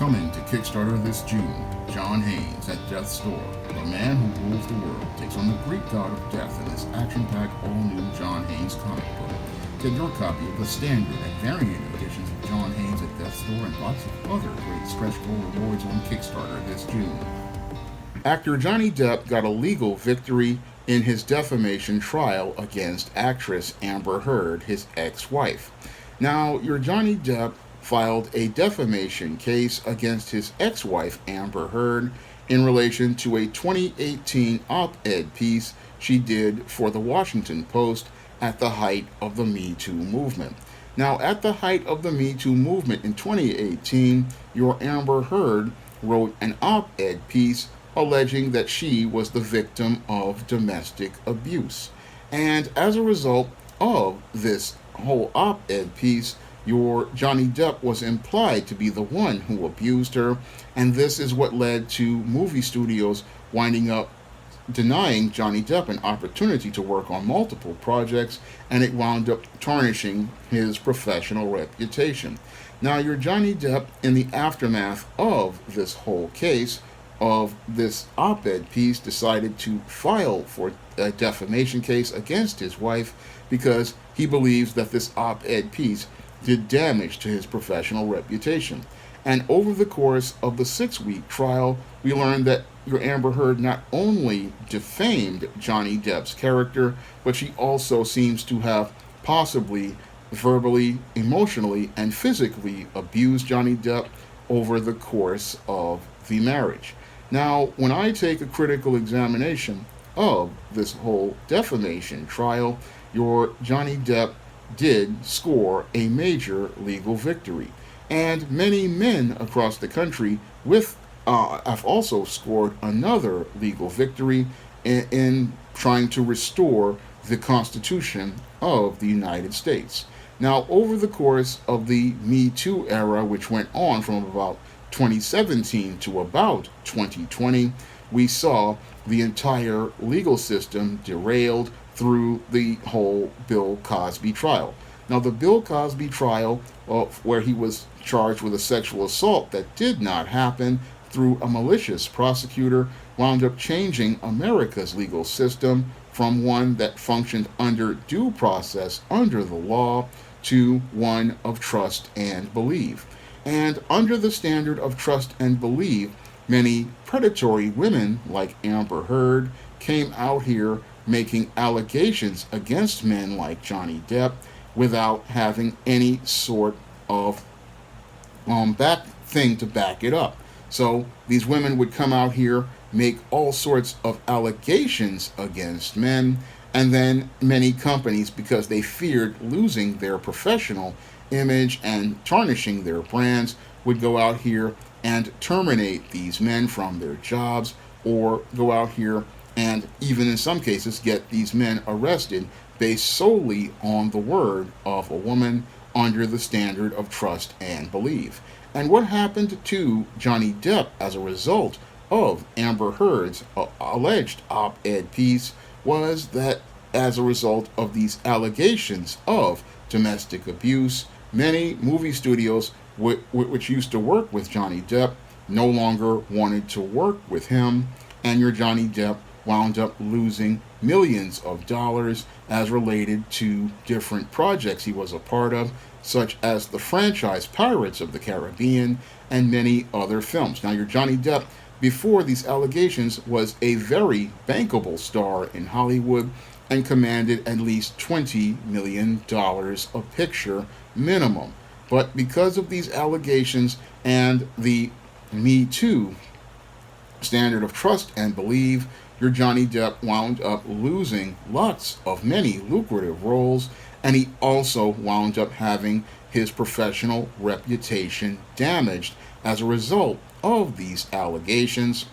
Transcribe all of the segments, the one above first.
Coming to Kickstarter this June, John Haynes at Death's Door, the man who rules the world, takes on the Greek god of death in this action-packed all-new John Haynes comic book. Get your copy of the standard and variant editions of John Haynes at Death's Door and lots of other great stretch goal rewards on Kickstarter this June. Actor Johnny Depp got a legal victory in his defamation trial against actress Amber Heard, his ex-wife. Now, your Johnny Depp filed a defamation case against his ex-wife Amber Heard in relation to a 2018 op-ed piece she did for the Washington Post at the height of the Me Too movement. Now, at the height of the Me Too movement in 2018, your Amber Heard wrote an op-ed piece alleging that she was the victim of domestic abuse. And as a result of this whole op-ed piece, your Johnny Depp was implied to be the one who abused her, and this is what led to movie studios winding up denying Johnny Depp an opportunity to work on multiple projects, and it wound up tarnishing his professional reputation. Now, your Johnny Depp, in the aftermath of this whole case, of this op-ed piece, decided to file for a defamation case against his wife because he believes that this op-ed piece did damage to his professional reputation. And over the course of the 6-week trial, we learned that your Amber Heard not only defamed Johnny Depp's character, but she also seems to have possibly verbally, emotionally, and physically abused Johnny Depp over the course of the marriage. Now, when I take a critical examination of this whole defamation trial, your Johnny Depp did score a major legal victory. And many men across the country have also scored another legal victory in trying to restore the Constitution of the United States. Now, over the course of the Me Too era, which went on from about 2017 to about 2020, we saw the entire legal system derailed through the whole Bill Cosby trial. Now, the Bill Cosby trial, where he was charged with a sexual assault that did not happen through a malicious prosecutor, wound up changing America's legal system from one that functioned under due process under the law to one of trust and believe. And under the standard of trust and believe, many predatory women like Amber Heard came out here making allegations against men like Johnny Depp without having any sort of back thing to back it up. So these women would come out here, make all sorts of allegations against men, and then many companies, because they feared losing their professional image and tarnishing their brands, would go out here and terminate these men from their jobs, or go out here and even in some cases get these men arrested based solely on the word of a woman under the standard of trust and believe. And what happened to Johnny Depp as a result of Amber Heard's alleged op-ed piece was that as a result of these allegations of domestic abuse, many movie studios which used to work with Johnny Depp no longer wanted to work with him, and your Johnny Depp wound up losing millions of dollars as related to different projects he was a part of, such as the franchise Pirates of the Caribbean and many other films. Now, your Johnny Depp, before these allegations, was a very bankable star in Hollywood and commanded at least $20 million a picture minimum. But because of these allegations and the Me Too standard of trust and believe, your Johnny Depp wound up losing many lucrative roles, and he also wound up having his professional reputation damaged as a result of these allegations,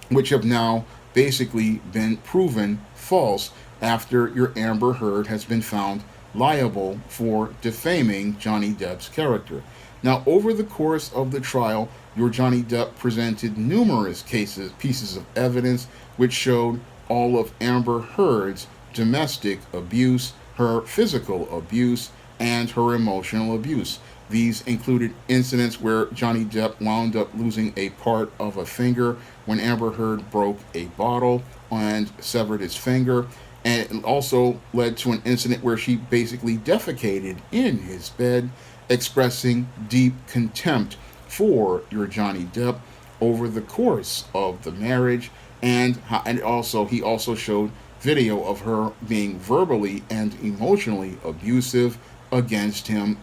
which have now basically been proven false after your Amber Heard has been found liable for defaming Johnny Depp's character. Now, over the course of the trial, your Johnny Depp presented numerous pieces of evidence which showed all of Amber Heard's domestic abuse, her physical abuse, and her emotional abuse. These included incidents where Johnny Depp wound up losing a part of a finger when Amber Heard broke a bottle and severed his finger. And it also led to an incident where she basically defecated in his bed, expressing deep contempt for your Johnny Depp over the course of the marriage. And he also showed video of her being verbally and emotionally abusive against him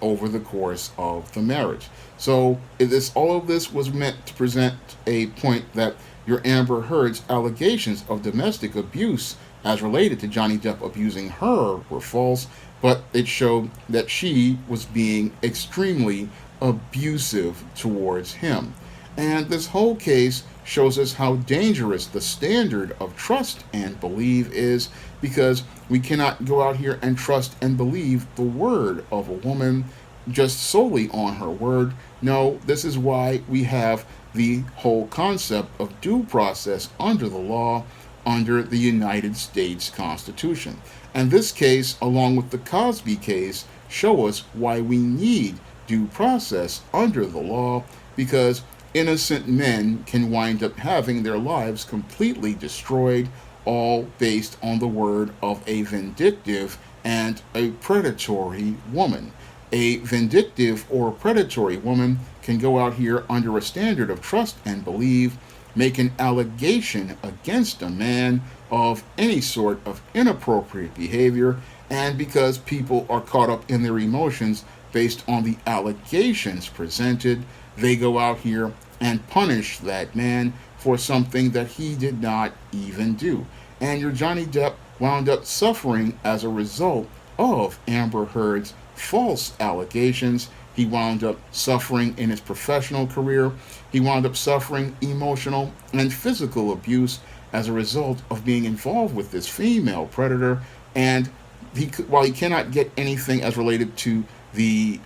over the course of the marriage. So all of this was meant to present a point that your Amber Heard's allegations of domestic abuse as related to Johnny Depp abusing her were false, but it showed that she was being extremely abusive towards him. And this whole case shows us how dangerous the standard of trust and believe is, because we cannot go out here and trust and believe the word of a woman just solely on her word. No, this is why we have the whole concept of due process under the law, under the United States Constitution. And this case, along with the Cosby case, show us why we need due process under the law, because innocent men can wind up having their lives completely destroyed, all based on the word of a vindictive and a predatory woman. A vindictive or predatory woman can go out here under a standard of trust and believe, make an allegation against a man of any sort of inappropriate behavior, and because people are caught up in their emotions based on the allegations presented, they go out here and punish that man for something that he did not even do. And your Johnny Depp wound up suffering as a result of Amber Heard's false allegations. He wound up suffering in his professional career. He wound up suffering emotional and physical abuse as a result of being involved with this female predator. And while he cannot get anything as related to the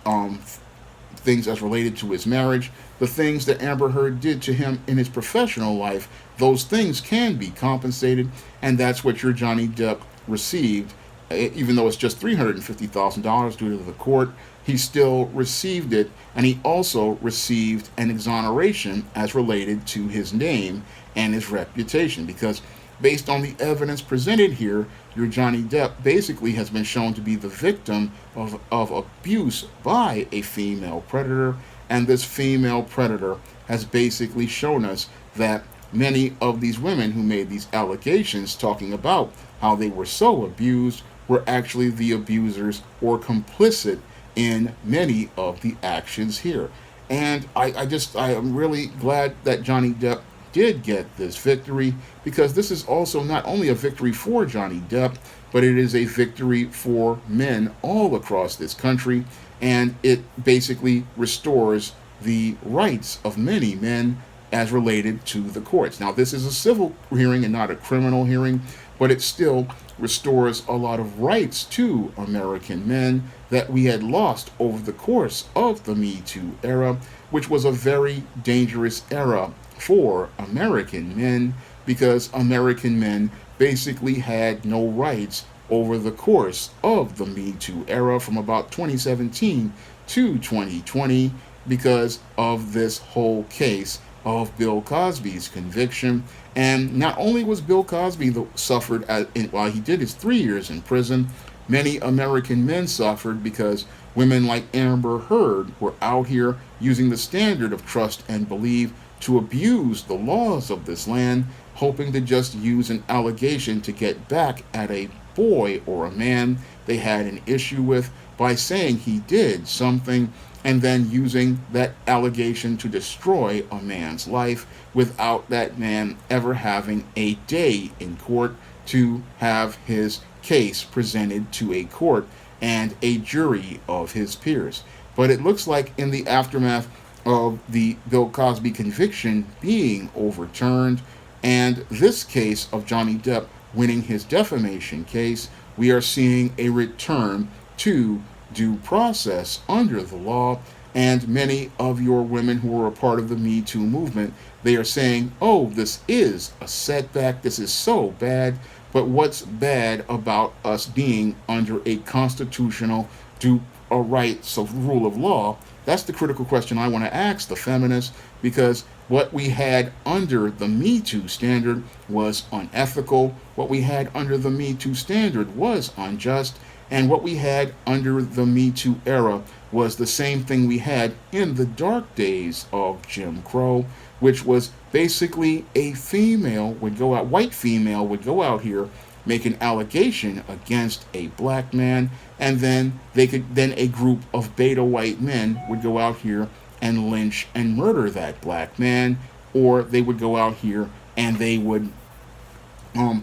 things as related to his marriage, the things that Amber Heard did to him in his professional life, those things can be compensated, and that's what your Johnny Depp received. Even though it's just $350,000 due to the court, he still received it, and he also received an exoneration as related to his name and his reputation, because based on the evidence presented here, your Johnny Depp basically has been shown to be the victim of abuse by a female predator, and this female predator has basically shown us that many of these women who made these allegations talking about how they were so abused were actually the abusers or complicit in many of the actions here. And I am really glad that Johnny Depp did get this victory, because this is also not only a victory for Johnny Depp, but it is a victory for men all across this country, and it basically restores the rights of many men as related to the courts. Now, this is a civil hearing and not a criminal hearing, but it still restores a lot of rights to American men that we had lost over the course of the Me Too era, which was a very dangerous era for American men, because American men basically had no rights over the course of the Me Too era from about 2017 to 2020, because of this whole case of Bill Cosby's conviction. And not only was Bill Cosby suffered while he did his 3 years in prison, many American men suffered because women like Amber Heard were out here using the standard of trust and believe to abuse the laws of this land, hoping to just use an allegation to get back at a boy or a man they had an issue with by saying he did something, and then using that allegation to destroy a man's life without that man ever having a day in court to have his case presented to a court and a jury of his peers. But it looks like in the aftermath of the Bill Cosby conviction being overturned, and this case of Johnny Depp winning his defamation case, we are seeing a return to due process under the law. And many of your women who are a part of the Me Too movement, they are saying, oh, this is a setback, this is so bad. But what's bad about us being under a constitutional due rights of rule of law? That's the critical question I want to ask the feminists, because what we had under the Me Too standard was unethical. What we had under the Me Too standard was unjust. And what we had under the Me Too era was the same thing we had in the dark days of Jim Crow, which was basically a female would go out, white female would go out here, make an allegation against a black man, and then a group of beta white men would go out here and lynch and murder that black man, or they would go out here and they would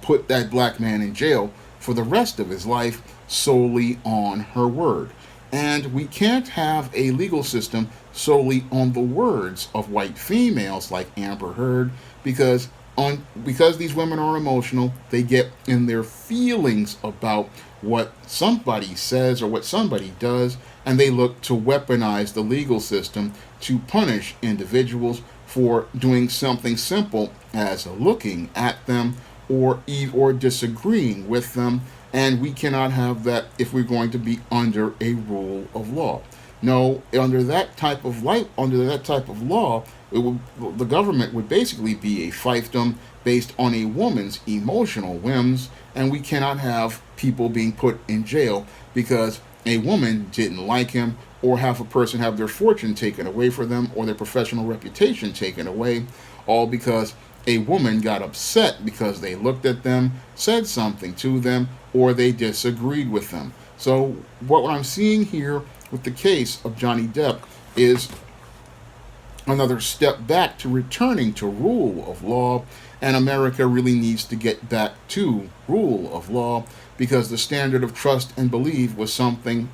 put that black man in jail for the rest of his life solely on her word. And we can't have a legal system solely on the words of white females like Amber Heard, because these women are emotional, they get in their feelings about what somebody says or what somebody does, and they look to weaponize the legal system to punish individuals for doing something simple as looking at them or disagreeing with them. And we cannot have that if we're going to be under a rule of law. No, under that type of law, the government would basically be a fiefdom based on a woman's emotional whims, and we cannot have people being put in jail because a woman didn't like him, or have a person have their fortune taken away from them, or their professional reputation taken away, all because a woman got upset because they looked at them, said something to them, or they disagreed with them. So what I'm seeing here with the case of Johnny Depp is another step back to returning to rule of law, and America really needs to get back to rule of law, because the standard of trust and belief was something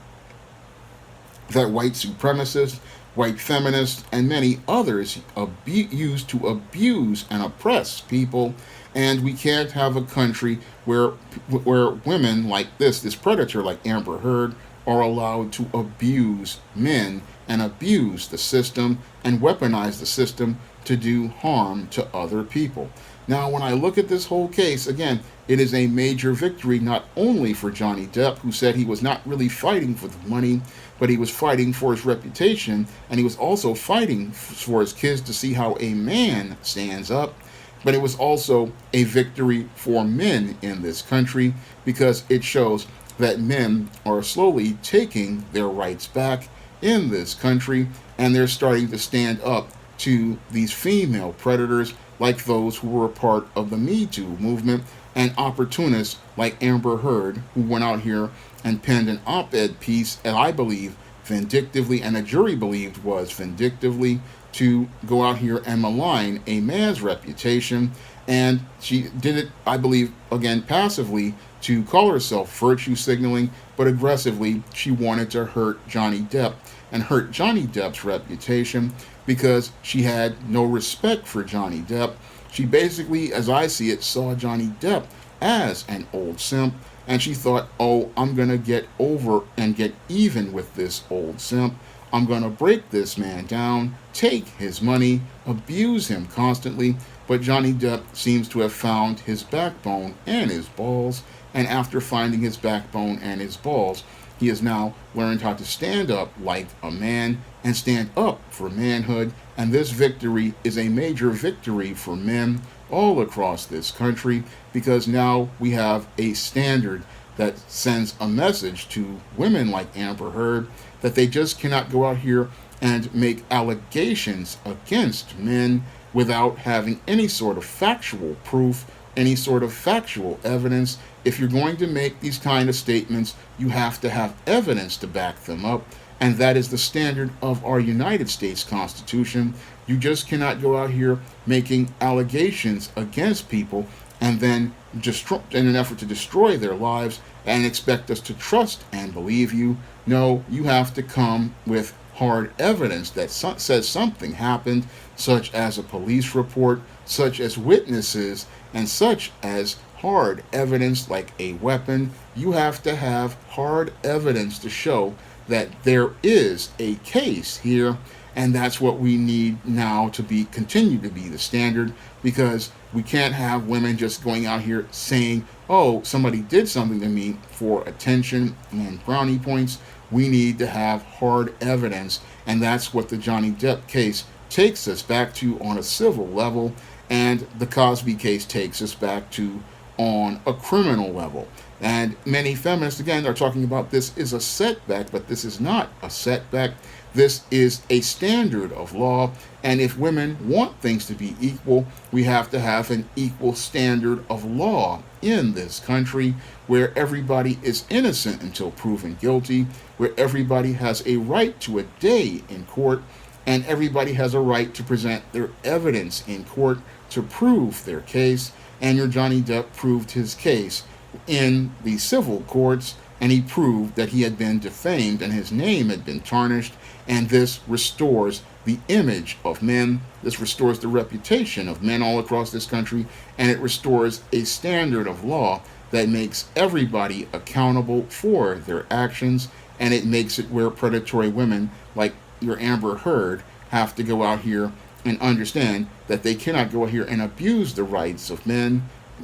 that white supremacists, white feminists, and many others used to abuse and oppress people. And we can't have a country where women like this predator like Amber Heard are allowed to abuse men and abuse the system and weaponize the system to do harm to other people. Now, when I look at this whole case, again, it is a major victory not only for Johnny Depp, who said he was not really fighting for the money, but he was fighting for his reputation, and he was also fighting for his kids to see how a man stands up. But it was also a victory for men in this country, because it shows that men are slowly taking their rights back in this country, and they're starting to stand up to these female predators like those who were a part of the Me Too movement, and opportunists like Amber Heard, who went out here and penned an op-ed piece, and I believe vindictively, and a jury believed was vindictively, to go out here and malign a man's reputation. And she did it, I believe, again, passively, to call herself virtue signaling, but aggressively she wanted to hurt Johnny Depp and hurt Johnny Depp's reputation, because she had no respect for Johnny Depp. She basically, as I see it, saw Johnny Depp as an old simp, and she thought, oh, I'm going to get over and get even with this old simp. I'm going to break this man down, take his money, abuse him constantly. But Johnny Depp seems to have found his backbone and his balls, and after finding his backbone and his balls, he has now learned how to stand up like a man and stand up for manhood. And this victory is a major victory for men all across this country, because now we have a standard that sends a message to women like Amber Heard that they just cannot go out here and make allegations against men without having any sort of factual proof, any sort of factual evidence. If you're going to make these kind of statements, you have to have evidence to back them up, and that is the standard of our United States Constitution. You just cannot go out here making allegations against people and then just in an effort to destroy their lives and expect us to trust and believe you. No, you have to come with hard evidence that says something happened, such as a police report, such as witnesses, and such as hard evidence like a weapon. You have to have hard evidence to show that there is a case here, And that's what we need now to continue to be the standard, because we can't have women just going out here saying, oh, somebody did something to me for attention and brownie points. We need to have hard evidence, and that's what the Johnny Depp case takes us back to on a civil level, and the Cosby case takes us back to on a criminal level. And many feminists, again, are talking about this is a setback, but this is not a setback. This is a standard of law, and if women want things to be equal, we have to have an equal standard of law in this country, where everybody is innocent until proven guilty, where everybody has a right to a day in court, and everybody has a right to present their evidence in court to prove their case. And your Johnny Depp proved his case in the civil courts, and he proved that he had been defamed and his name had been tarnished, and this restores the image of men, this restores the reputation of men all across this country, and it restores a standard of law that makes everybody accountable for their actions, and it makes it where predatory women like your Amber Heard have to go out here and understand that they cannot go out here and abuse the rights of men,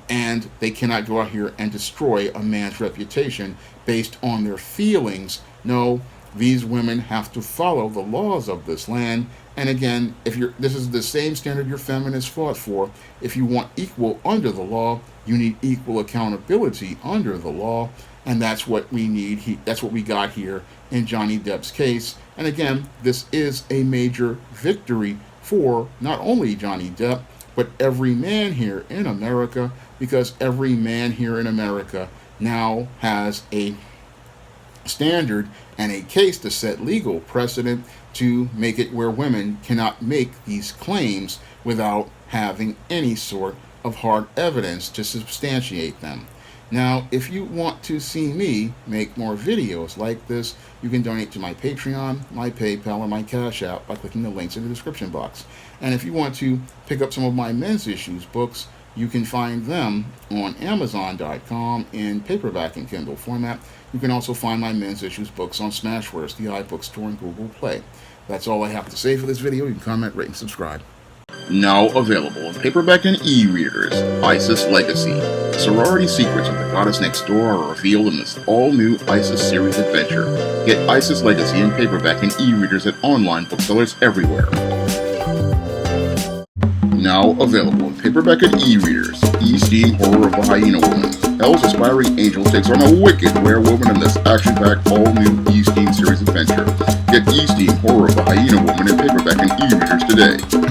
and they cannot go out here and destroy a man's reputation based on their feelings. No, these women have to follow the laws of this land. And again, this is the same standard your feminists fought for. If you want equal under the law, you need equal accountability under the law, and that's what we need. That's what we got here in Johnny Depp's case. And again, this is a major victory for not only Johnny Depp, but every man here in America, because every man here in America now has a standard and a case to set legal precedent to make it where women cannot make these claims without having any sort of hard evidence to substantiate them. Now, if you want to see me make more videos like this, you can donate to my Patreon, my PayPal, or my Cash App by clicking the links in the description box. And if you want to pick up some of my men's issues books, you can find them on Amazon.com in paperback and Kindle format. You can also find my men's issues books on Smashwords, the iBookstore, and Google Play. That's all I have to say for this video. You can comment, rate, and subscribe. Now available in paperback and e-readers, ISIS Legacy. The sorority secrets of the goddess next door are revealed in this all-new ISIS series adventure. Get ISIS Legacy in paperback and e-readers at online booksellers everywhere. Now available in paperback and e-readers, E-Steam Horror of the Hyena Woman. Hell's aspiring angel takes on a wicked werewolf in this action-packed all-new E-Steam series adventure. Get E-Steam Horror of the Hyena Woman in paperback and e-readers today.